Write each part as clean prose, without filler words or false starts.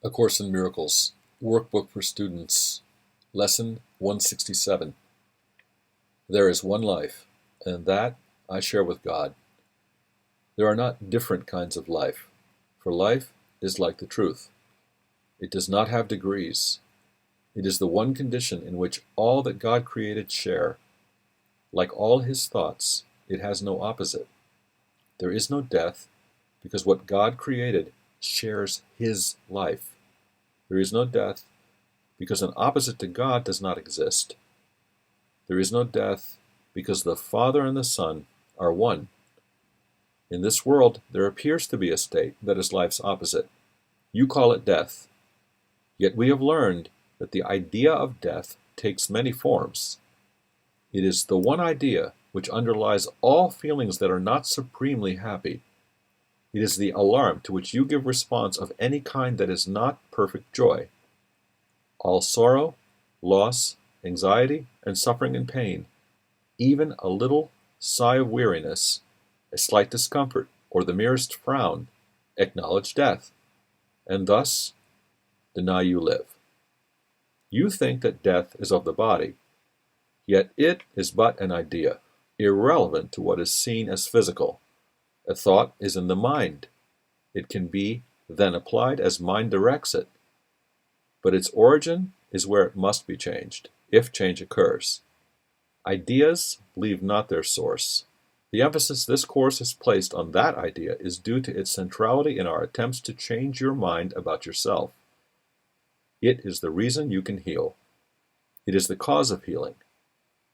A Course in Miracles, Workbook for Students, Lesson 167. There is one life, and that I share with God. There are not different kinds of life, for life is like the truth. It does not have degrees. It is the one condition in which all that God created share. Like all His thoughts, it has no opposite. There is no death, because what God created shares His life. There is no death, because an opposite to God does not exist. There is no death, because the Father and the Son are one. In this world, there appears to be a state that is life's opposite. You call it death. Yet we have learned that the idea of death takes many forms. It is the one idea which underlies all feelings that are not supremely happy. It is the alarm to which you give response of any kind that is not perfect joy. All sorrow, loss, anxiety, and suffering and pain, even a little sigh of weariness, a slight discomfort, or the merest frown, acknowledge death, and thus deny you live. You think that death is of the body, yet it is but an idea, irrelevant to what is seen as physical. A thought is in the mind. It can be then applied as mind directs it, but its origin is where it must be changed, if change occurs. Ideas leave not their source. The emphasis this course has placed on that idea is due to its centrality in our attempts to change your mind about yourself. It is the reason you can heal. It is the cause of healing.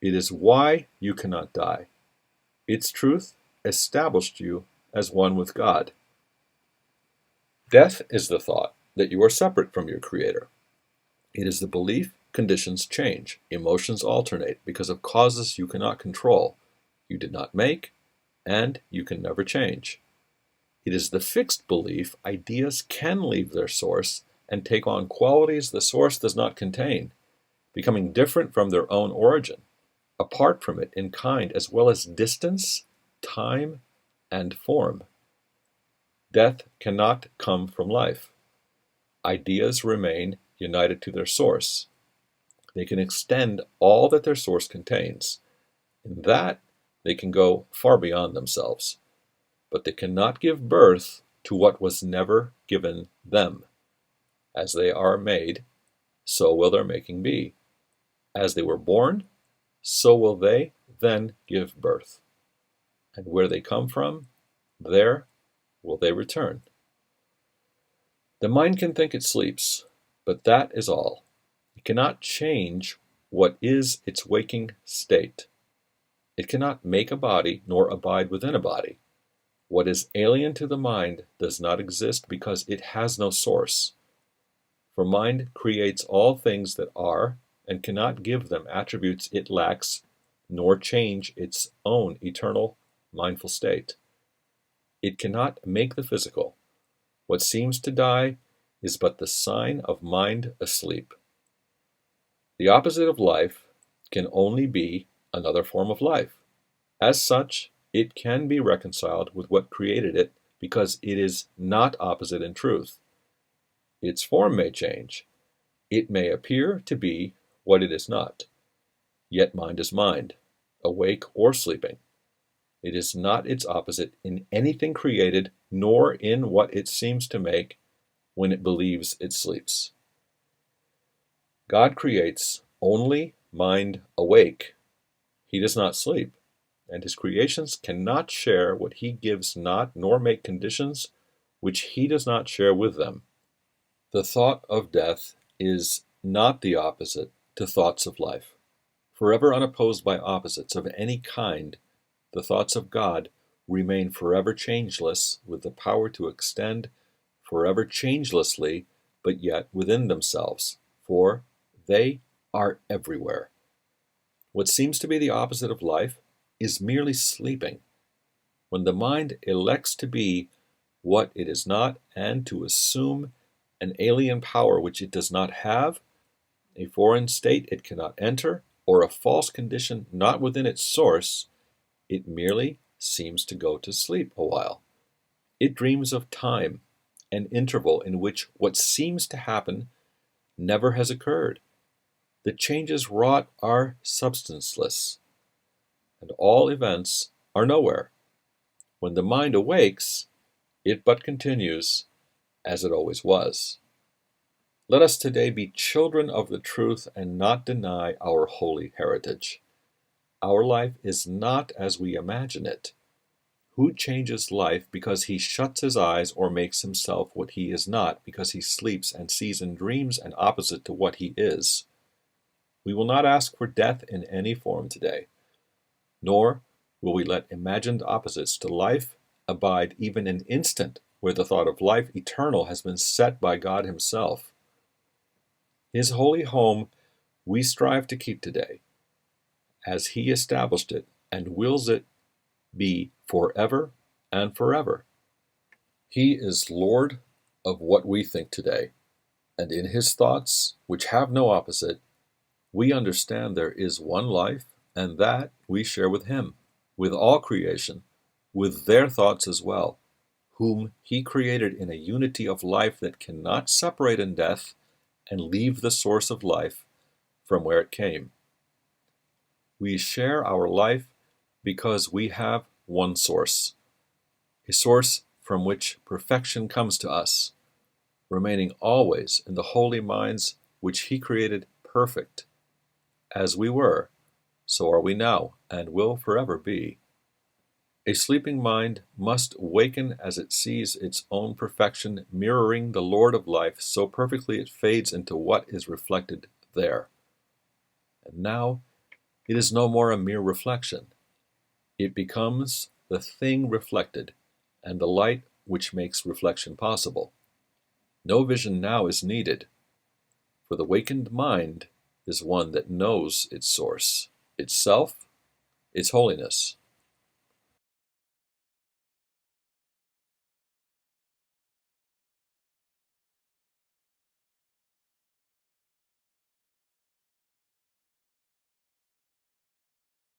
It is why you cannot die. Its truth established you as one with God. Death is the thought that you are separate from your Creator. It is the belief conditions change, emotions alternate because of causes you cannot control, you did not make, and you can never change. It is the fixed belief ideas can leave their source and take on qualities the source does not contain, becoming different from their own origin, apart from it in kind as well as distance, time, and form. Death cannot come from life. Ideas remain united to their source. They can extend all that their source contains. In that, they can go far beyond themselves. But they cannot give birth to what was never given them. As they are made, so will their making be. As they were born, so will they then give birth. And where they come from, there will they return. The mind can think it sleeps, but that is all. It cannot change what is its waking state. It cannot make a body nor abide within a body. What is alien to the mind does not exist because it has no source. For mind creates all things that are and cannot give them attributes it lacks, nor change its own eternal mindful state. It cannot make the physical. What seems to die is but the sign of mind asleep. The opposite of life can only be another form of life. As such, it can be reconciled with what created it because it is not opposite in truth. Its form may change. It may appear to be what it is not. Yet mind is mind, awake or sleeping. It is not its opposite in anything created, nor in what it seems to make when it believes it sleeps. God creates only mind awake. He does not sleep, and His creations cannot share what He gives not, nor make conditions which He does not share with them. The thought of death is not the opposite to thoughts of life. Forever unopposed by opposites of any kind, the thoughts of God remain forever changeless, with the power to extend forever changelessly, but yet within themselves, for they are everywhere. What seems to be the opposite of life is merely sleeping. When the mind elects to be what it is not and to assume an alien power which it does not have, a foreign state it cannot enter, or a false condition not within its source, it merely seems to go to sleep a while. It dreams of time, an interval in which what seems to happen never has occurred. The changes wrought are substanceless, and all events are nowhere. When the mind awakes, it but continues as it always was. Let us today be children of the truth and not deny our holy heritage. Our life is not as we imagine it. Who changes life because he shuts his eyes or makes himself what he is not because he sleeps and sees in dreams an opposite to what he is? We will not ask for death in any form today, nor will we let imagined opposites to life abide even an instant where the thought of life eternal has been set by God himself. His holy home we strive to keep today, as he established it and wills it be forever and forever. He is Lord of what we think today, and in his thoughts, which have no opposite, we understand there is one life, and that we share with him, with all creation, with their thoughts as well, whom he created in a unity of life that cannot separate in death and leave the source of life from where it came. We share our life because we have one source, a source from which perfection comes to us, remaining always in the holy minds which he created perfect. As we were, so are we now, and will forever be. A sleeping mind must waken as it sees its own perfection mirroring the Lord of life so perfectly it fades into what is reflected there. And now it is no more a mere reflection. It becomes the thing reflected, and the light which makes reflection possible. No vision now is needed, for the wakened mind is one that knows its source, itself, its holiness.